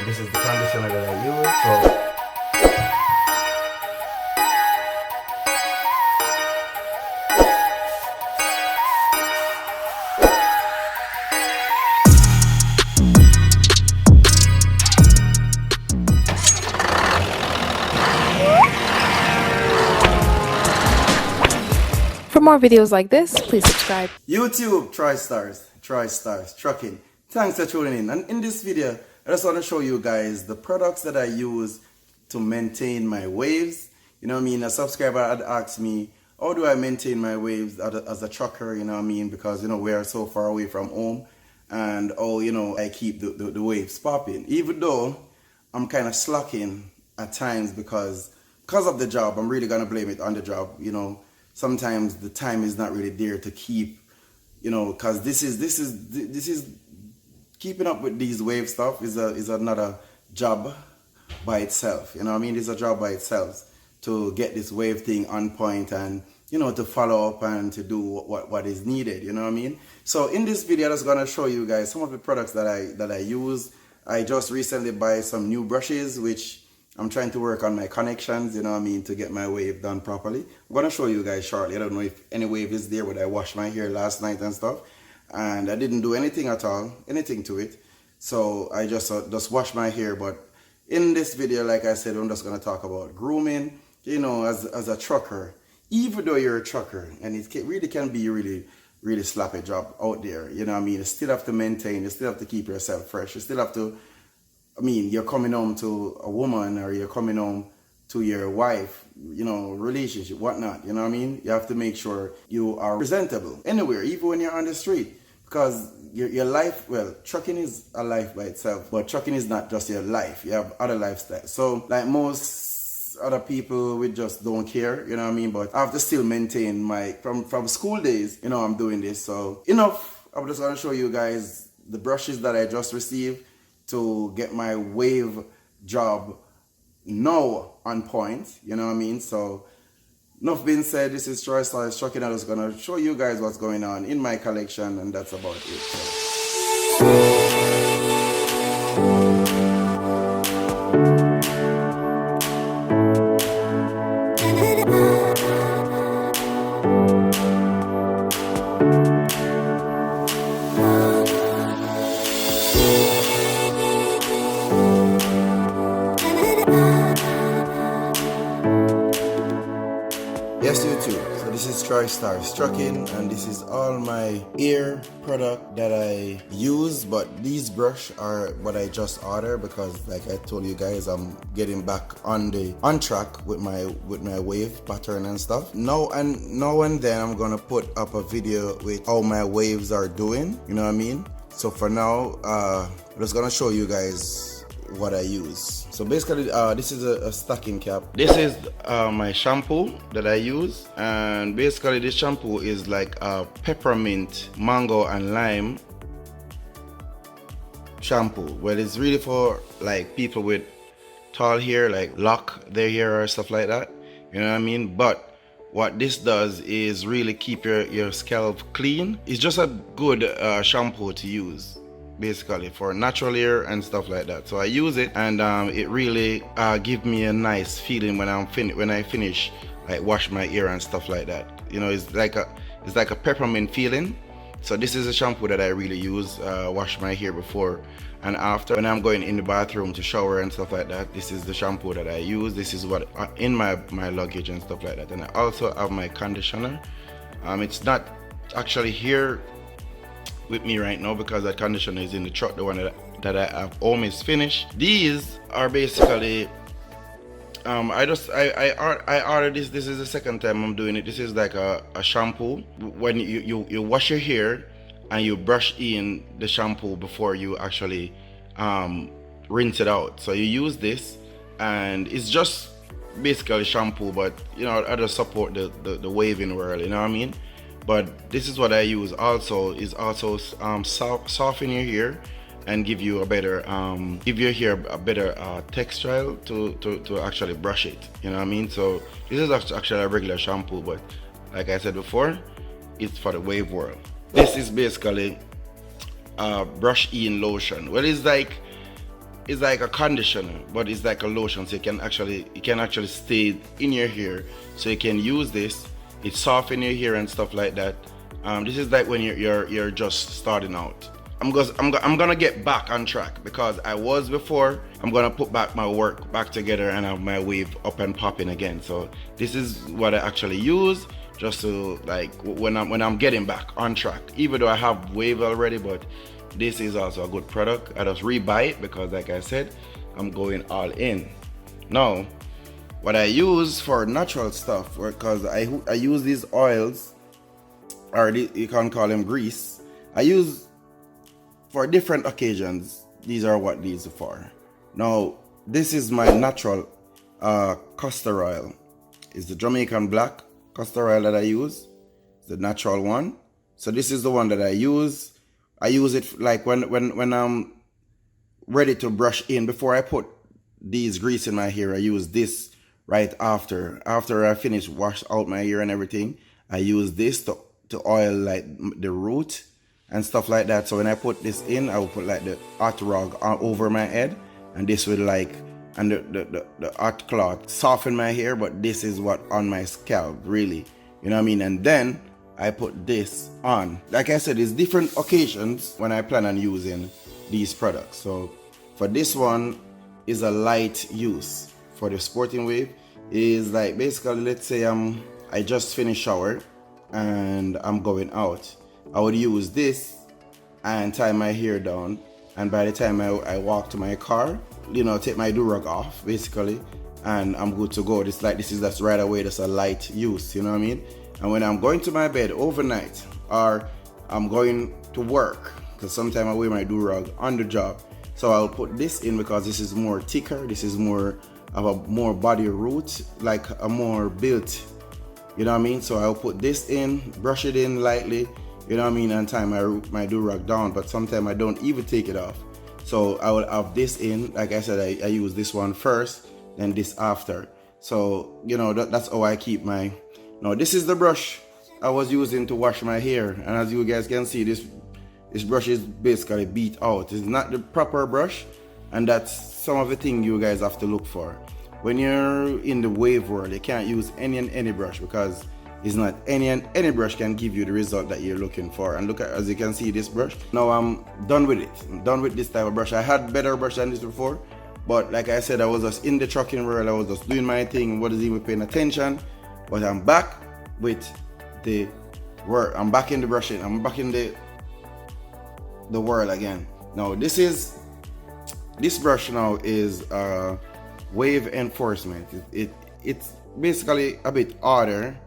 This is the conditioner that I use. So For more videos like this, please subscribe. YouTube, Troystarz, trucking. Thanks for tuning in. And in this video, I just want to show you guys the products that I use to maintain my waves. You know what I mean? A subscriber had asked me, how do I maintain my waves as a trucker? You know what I mean? Because, you know, we are so far away from home. And, oh, you know, I keep the waves popping. Even though I'm kind of slacking at times because of the job. I'm really going to blame it on the job, you know. Sometimes the time is not really there to keep, you know, because this is keeping up with these wave stuff is another job by itself. You know what I mean? It's a job by itself to get this wave thing on point and, you know, to follow up and to do what is needed. You know what I mean? So in this video, I'm just gonna show you guys some of the products that I use. I just recently buy some new brushes, which I'm trying to work on my connections, you know what I mean, to get my wave done properly. I'm going to show you guys shortly. I don't know if any wave is there, but I washed my hair last night and stuff. And I didn't do anything at all, anything to it. So I just washed my hair. But in this video, like I said, I'm just going to talk about grooming, you know, as a trucker. Even though you're a trucker, and it really can be really sloppy job out there, you know what I mean? You still have to maintain, you still have to keep yourself fresh. You still have to, I mean, you're coming home to a woman or you're coming home to your wife, you know, relationship, whatnot, you know what I mean? You have to make sure you are presentable anywhere, even when you're on the street. Because your life, well, trucking is a life by itself, but trucking is not just your life. You have other lifestyles. So, like most other people, we just don't care, you know what I mean? But I have to still maintain my, from school days, you know, I'm doing this. So, enough. I'm just going to show you guys the brushes that I just received to get my wave job now on point, you know what I mean? So enough being said, this is Troystarz trucking. I'm just gonna show you guys what's going on in my collection, and that's about it. So. Yes, YouTube. So this is Troystarz trucking, and this is all my ear product that I use. But these brush are what I just ordered because, like I told you guys, I'm getting back on track with my wave pattern and stuff. Now and then I'm gonna put up a video with how my waves are doing. You know what I mean? So for now, I'm just gonna show you guys what I use. So basically, this is a stocking cap. This is my shampoo that I use, and basically this shampoo is like a peppermint, mango and lime shampoo. Well, it's really for like people with tall hair, like lock their hair or stuff like that, you know what I mean? But what this does is really keep your scalp clean. It's just a good shampoo to use, basically for natural hair and stuff like that. So I use it, and it really gives me a nice feeling when I finish, like wash my hair and stuff like that. You know, it's like a peppermint feeling. So this is a shampoo that I really use, wash my hair before and after. When I'm going in the bathroom to shower and stuff like that, this is the shampoo that I use. This is what in my luggage and stuff like that. And I also have my conditioner. It's not actually here with me right now because that conditioner is in the truck. The one that I have almost finished. These are basically I ordered this. This is the second time I'm doing it. This is like a shampoo. When you wash your hair and you brush in the shampoo before you actually rinse it out. So you use this, and it's just basically shampoo, but you know, I just support the waving world, you know what I mean? But this is what I use also, soften your hair and give you a better give your hair a better texture to actually brush it, you know what I mean? So this is actually a regular shampoo, but like I said before, it's for the wave world. This is basically brush in lotion. Well, it's like is like a conditioner, but it's like a lotion, so it can actually stay in your hair, so you can use this. It softens your hair and stuff like that. This is like when you're just starting out. I'm gonna get back on track because I was before. I'm gonna put back my work back together and have my wave up and popping again. So this is what I actually use just to like when I'm getting back on track. Even though I have wave already, but this is also a good product. I just rebuy it because, like I said, I'm going all in. Now, what I use for natural stuff, because I use these oils, or you can call them grease. I use for different occasions. These are what these are for. Now, this is my natural castor oil. It's the Jamaican black castor oil that I use. It's the natural one. So this is the one that I use. I use it like when I'm ready to brush in. Before I put these grease in my hair, I use this right after. After I finish wash out my hair and everything, I use this to oil like the root and stuff like that. So when I put this in, I will put like the hot rag over my head, and this will like, and the hot cloth soften my hair, but this is what on my scalp really, you know what I mean? And then I put this on. Like I said, it's different occasions when I plan on using these products. So for this one is a light use. For the Sportin wave is like basically, let's say I just finished shower and I'm going out. I would use this and tie my hair down, and by the time I walk to my car, you know, take my do-rag off basically, and I'm good to go. This is just right away, that's a light use, you know what I mean? And when I'm going to my bed overnight, or I'm going to work, because sometimes I wear my do-rag on the job, so I'll put this in because this is more thicker, this is more of a more body root, like a more built, you know what I mean? So I'll put this in, brush it in lightly, you know what I mean, and tie my do-rag down, but sometimes I don't even take it off. So I will have this in, like I said, I use this one first, then this after. So, you know, that's how I keep my... Now, this is the brush I was using to wash my hair, and as you guys can see, this brush is basically beat out. It's not the proper brush, and that's some of the things you guys have to look for. When you're in the wave world, you can't use any brush, because it's not any brush can give you the result that you're looking for. And look at, as you can see, this brush. Now I'm done with it. I'm done with this type of brush. I had better brush than this before, but like I said, I was just in the trucking world. I was just doing my thing, wasn't even paying attention. But I'm back with the work. I'm back in the brushing. I'm back in the world again. Now this brush now is wave enforcement. It's basically a bit harder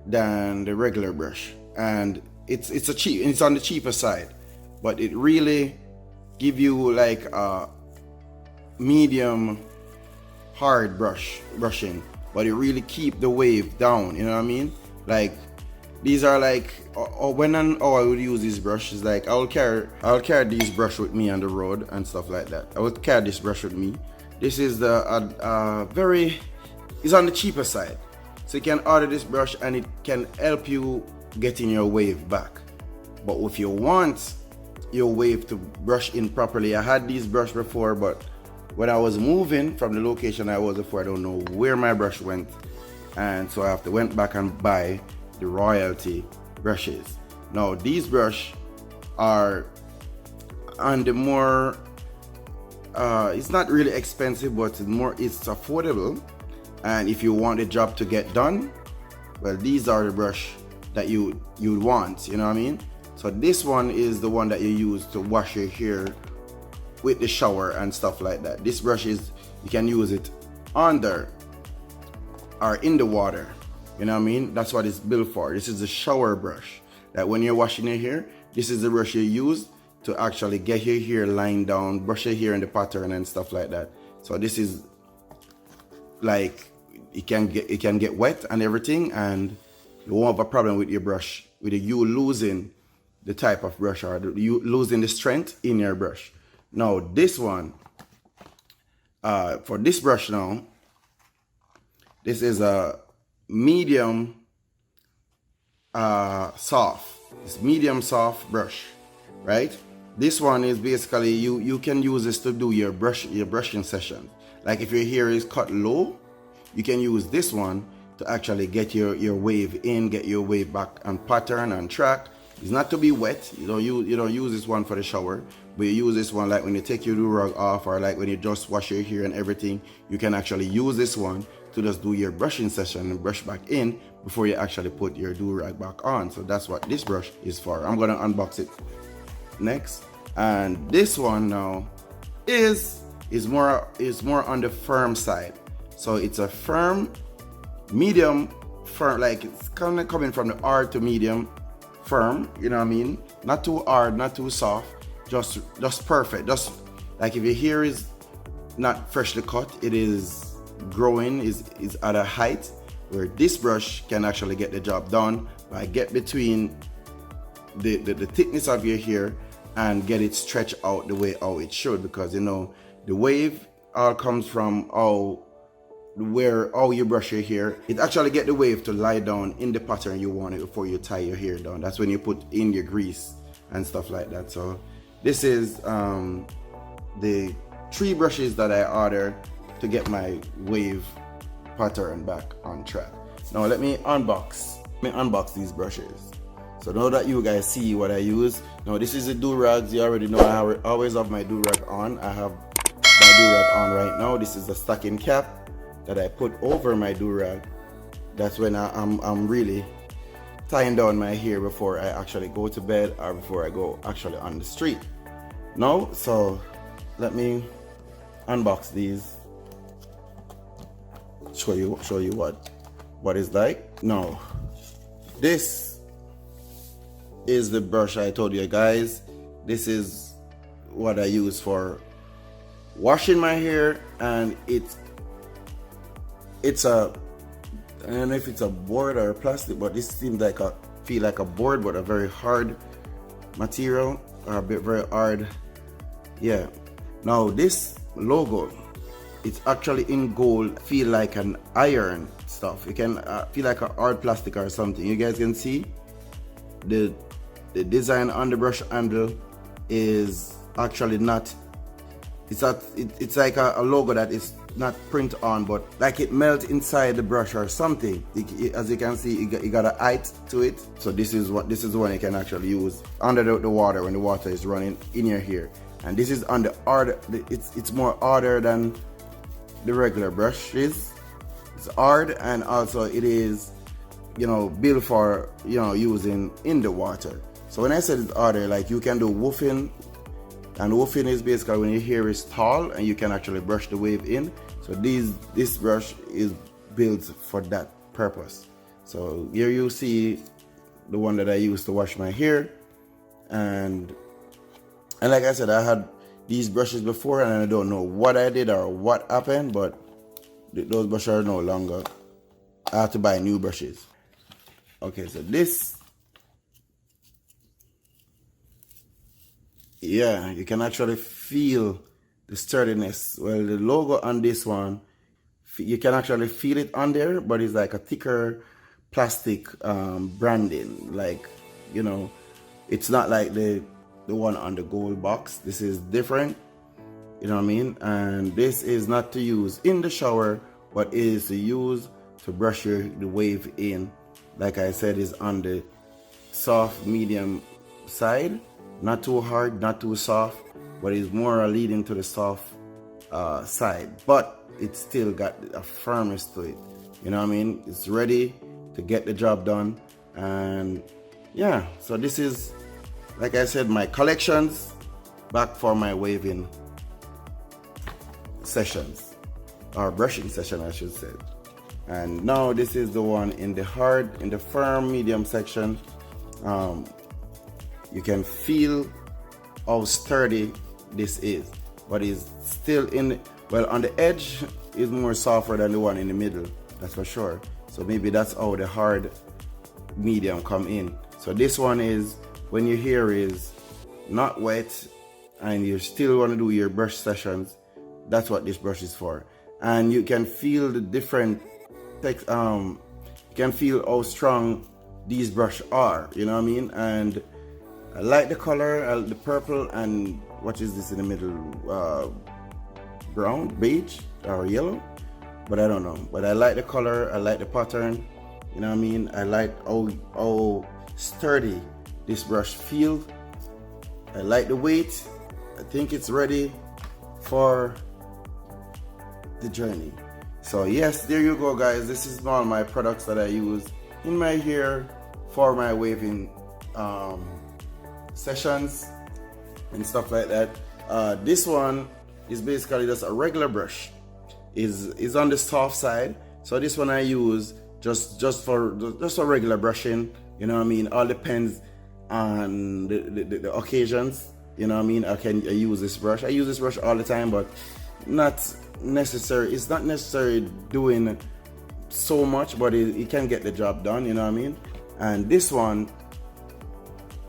than the regular brush, and it's on the cheaper side, but it really give you like a medium hard brushing, but it really keep the wave down, you know what I mean? Like these are like, I would use this brush is like I'll carry this brush with me on the road and stuff like that. I would carry this brush with me. This is the it's on the cheaper side, so you can order this brush and it can help you getting your wave back. But if you want your wave to brush in properly, I had these brush before, but when I was moving from the location I was before, I don't know where my brush went, and so I went back and buy the royalty brushes. Now these brush are on the more it's not really expensive, but it's affordable, and if you want the job to get done, well, these are the brush that you'd want, you know what I mean? So this one is the one that you use to wash your hair with the shower and stuff like that. This brush is, you can use it under or in the water, you know what I mean? That's what it's built for. This is a shower brush that when you're washing your hair, this is the brush you use to actually get your hair lying down, brush your hair in the pattern and stuff like that. So this is like, it can get wet and everything, and you won't have a problem with your brush, with you losing the type of brush or you losing the strength in your brush. Now this one, for this brush now, this is a medium soft. It's medium soft brush, right? This one is basically you can use this to do your brushing session. Like if your hair is cut low, you can use this one to actually get your wave in, get your wave back on pattern and track. It's not to be wet. You don't use this one for the shower, but you use this one like when you take your do-rag off, or like when you just wash your hair and everything. You can actually use this one to just do your brushing session and brush back in before you actually put your do-rag back on. So that's what this brush is for. I'm gonna unbox it next. And this one now is more on the firm side. So it's a firm, medium firm, like it's kind of coming from the hard to medium firm, you know what I mean? Not too hard, not too soft, just perfect. Just like if your hair is not freshly cut, it is growing, is at a height where this brush can actually get the job done by get between the thickness of your hair and get it stretched out the way how it should, because you know the wave all comes from how you brush your hair. It actually get the wave to lie down in the pattern you want it before you tie your hair down. That's when you put in your grease and stuff like that. So this is the 3 brushes that I ordered to get my wave pattern back on track. Now let me unbox these brushes. So now that you guys see what I use, now this is the do-rags. You already know I always have my do-rag on. I have my do-rag on right now. This is the stocking cap that I put over my do-rag. That's when I'm really tying down my hair before I actually go to bed or before I go actually on the street. Now, so let me unbox these. Show you what it's like. Now, this is the brush I told you guys. This is what I use for washing my hair, and it's a, I don't know if it's a board or a plastic, but this seems like feel like a board, but a very hard material, or a bit very hard. Yeah. Now this logo, it's actually in gold, feel like an iron stuff. You can feel like a hard plastic or something. You guys can see the design on the brush handle is actually not, it's like a logo that is not print on, but like it melts inside the brush or something. As you can see, it got a height to it. So this is the one you can actually use under the water when the water is running in your hair. And this is on the hard, it's more harder than the regular brush is. It's hard, and also it is, you know, built for, you know, using in the water. So when I said it's harder, like you can do woofing, and woofing is basically when your hair is tall and you can actually brush the wave in. So this brush is built for that purpose. So here you see the one that I use to wash my hair, and like I said, I had these brushes before and I don't know what I did or what happened, but those brushes are no longer. I have to buy new brushes. Okay, so this, yeah, you can actually feel the sturdiness. Well, the logo on this one, you can actually feel it on there, but it's like a thicker plastic branding. Like, you know, it's not like the one on the gold box. This is different, you know what I mean? And this is not to use in the shower, but is to use to brush the wave in. Like I said, is on the soft medium side, not too hard, not too soft, but it's more leading to the soft side, but it's still got a firmness to it, you know what I mean? It's ready to get the job done. And yeah, so this is, like I said, my collections back for my waving sessions, or brushing session I should say. And now this is the one in the firm medium section. You can feel how sturdy this is, but it's still on the edge is more softer than the one in the middle, that's for sure. So maybe that's how the hard medium come in. So this one is when your hair is not wet and you still want to do your brush sessions, that's what this brush is for. And you can feel the different you can feel how strong these brushes are, you know what I mean? And I like the color, the purple, and what is this in the middle? Brown, beige, or yellow, but I don't know. But I like the color, I like the pattern, you know what I mean? I like how sturdy this brush feels. I like the weight. I think it's ready for the journey. So yes, there you go guys. This is all my products that I use in my hair for my waving sessions and stuff like that. This one is basically just a regular brush. Is on the soft side. So this one I use just for regular brushing. You know what I mean? All depends on the occasions. You know what I mean? I use this brush. I use this brush all the time, but not necessary. It's not necessarily doing so much, but it can get the job done. You know what I mean? And this one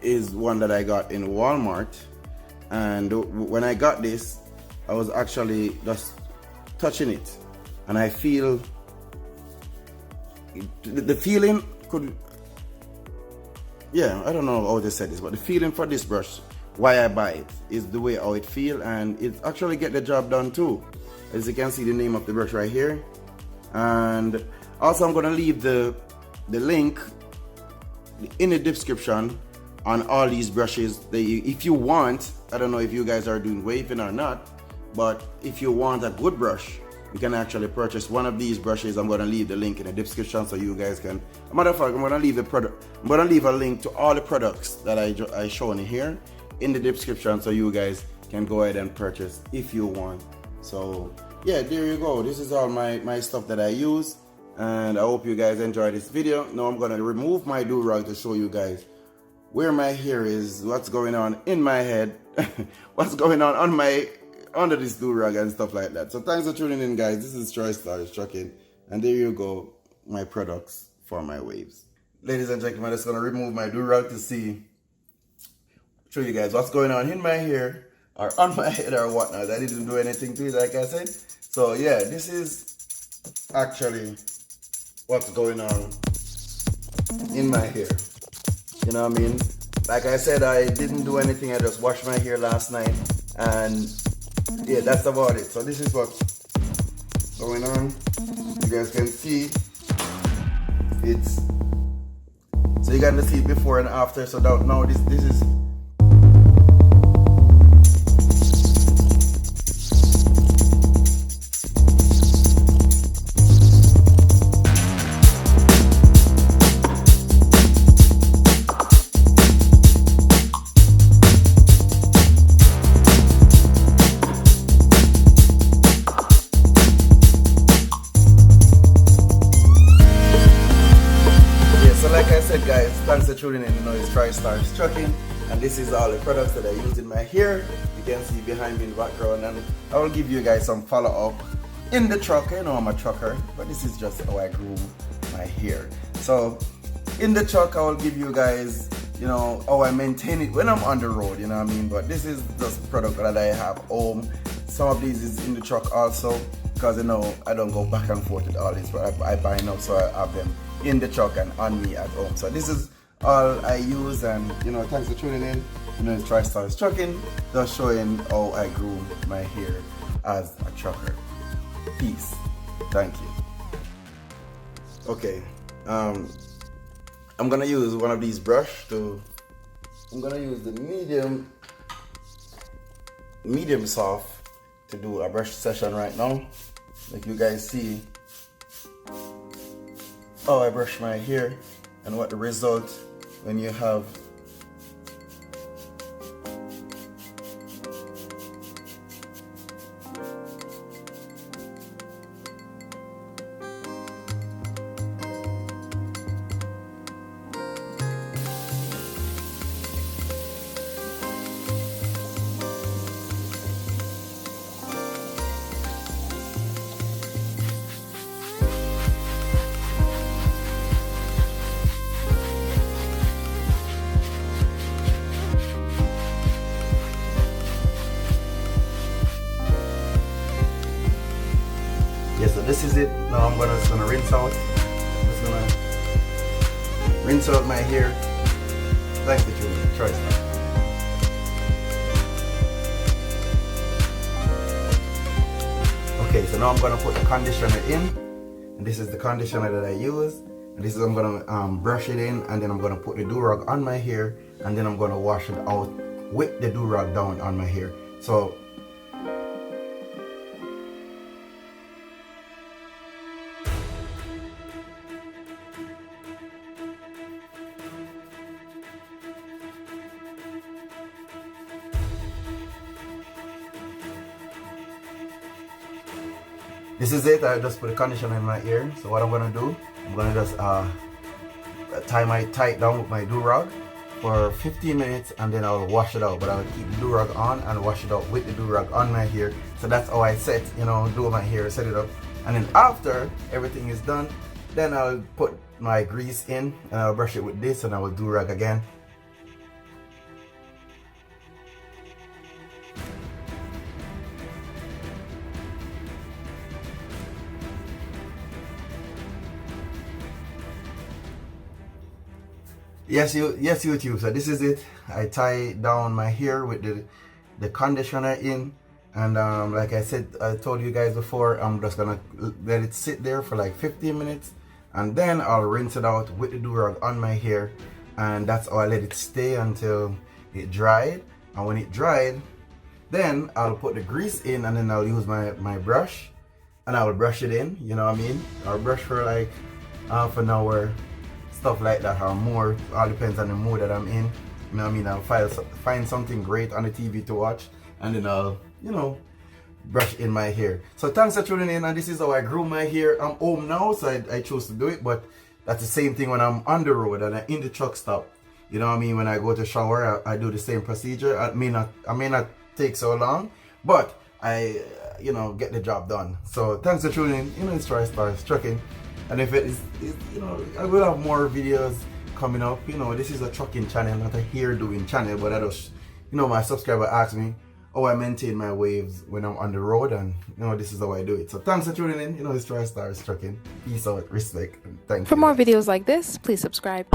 is one that I got in Walmart. And when I got this, I was actually just touching it, and I feel the feeling could. Yeah, I don't know how to say this, but the feeling for this brush, why I buy it, is the way how it feels, and it actually get the job done too. As you can see, the name of the brush right here, and also I'm gonna leave the link in the description on all these brushes. If you want, I don't know if you guys are doing waving or not, but if you want a good brush, you can actually purchase one of these brushes. I'm gonna leave the link in the description so you guys can. Matter of fact, I'm gonna leave a link to all the products that I shown here in the description so you guys can go ahead and purchase if you want. So yeah, there you go. This is all my stuff that I use, and I hope you guys enjoy this video. Now I'm gonna remove my do-rag to show you guys where my hair is, what's going on in my head, what's going on under this do-rag and stuff like that. So thanks for tuning in guys. This is Troystarz trucking, and there you go, my products for my waves. Ladies and gentlemen, I'm just gonna remove my do-rag to show you guys what's going on in my hair or on my head or whatnot. I didn't do anything to it, like I said. So yeah, this is actually what's going on in my hair. You know what I mean? Like I said, I didn't do anything. I just washed my hair last night, and yeah, that's about it. So this is what's going on. You guys can see it's, so you got to see it before and after. So now this is. Guys, thanks for tuning in. You know, it's Troystarz trucking, and this is all the products that I use in my hair. You can see behind me in the background, and I will give you guys some follow-up in the truck. You know, I'm a trucker, but this is just how I groom my hair. So in the truck, I will give you guys, you know, how I maintain it when I'm on the road, you know what I mean? But this is just product that I have home. Some of these is in the truck also, because you know I don't go back and forth with all this, but I buy enough so I have them in the truck and on me at home. So this is all I use, and you know, thanks for tuning in. You know, it's Troystarz trucking, just showing how I groom my hair as a trucker. Peace. Thank you. Okay, I'm gonna use one of these brush to. I'm gonna use the medium soft to do a brush session right now. Like you guys see how I brush my hair and what the result when you have so this is it. Now I'm just gonna rinse out. I'm just gonna rinse out my hair. Thanks for tuning in. Troystarz. So now I'm gonna put the conditioner in, and this is the conditioner that I use. And this is, I'm gonna brush it in, and then I'm gonna put the do-rag on my hair, and then I'm gonna wash it out with the do-rag down on my hair. So this is it. I just put the conditioner in my ear. So what I'm gonna do, I'm gonna just tie it down with my do-rag for 15 minutes, and then I'll wash it out. But I'll keep the do-rag on and wash it out with the do-rag on my hair. So that's how I set, do my hair, set it up. And then after everything is done, then I'll put my grease in, and I'll brush it with this, and I will do-rag again. Yes, YouTube. So this is it. I tie down my hair with the conditioner in, and like I told you guys before, I'm just gonna let it sit there for like 15 minutes, and then I'll rinse it out with the do-rag on my hair, and that's how I let it stay until it dried. And when it dried, then I'll put the grease in, and then I'll use my brush, and I will brush it in. You know what I mean? I'll brush for like half an hour. Stuff like that, or more. All depends on the mood that I'm in. You know what I mean? I'll find something great on the TV to watch, and then I'll, brush in my hair. So thanks for tuning in, and this is how I groom my hair. I'm home now, so I chose to do it, but that's the same thing when I'm on the road and I'm in the truck stop. You know what I mean? When I go to shower, I do the same procedure. I may not take so long, but I, get the job done. So thanks for tuning in. It's Troystarz trucking. And if it is, I will have more videos coming up. This is a trucking channel, not a hair doing channel, but I just, my subscriber asked me how I maintain my waves when I'm on the road, and this is how I do it. So thanks for tuning in. It's Troystarz trucking. Peace out, respect, and thank you. For more videos like this, please subscribe.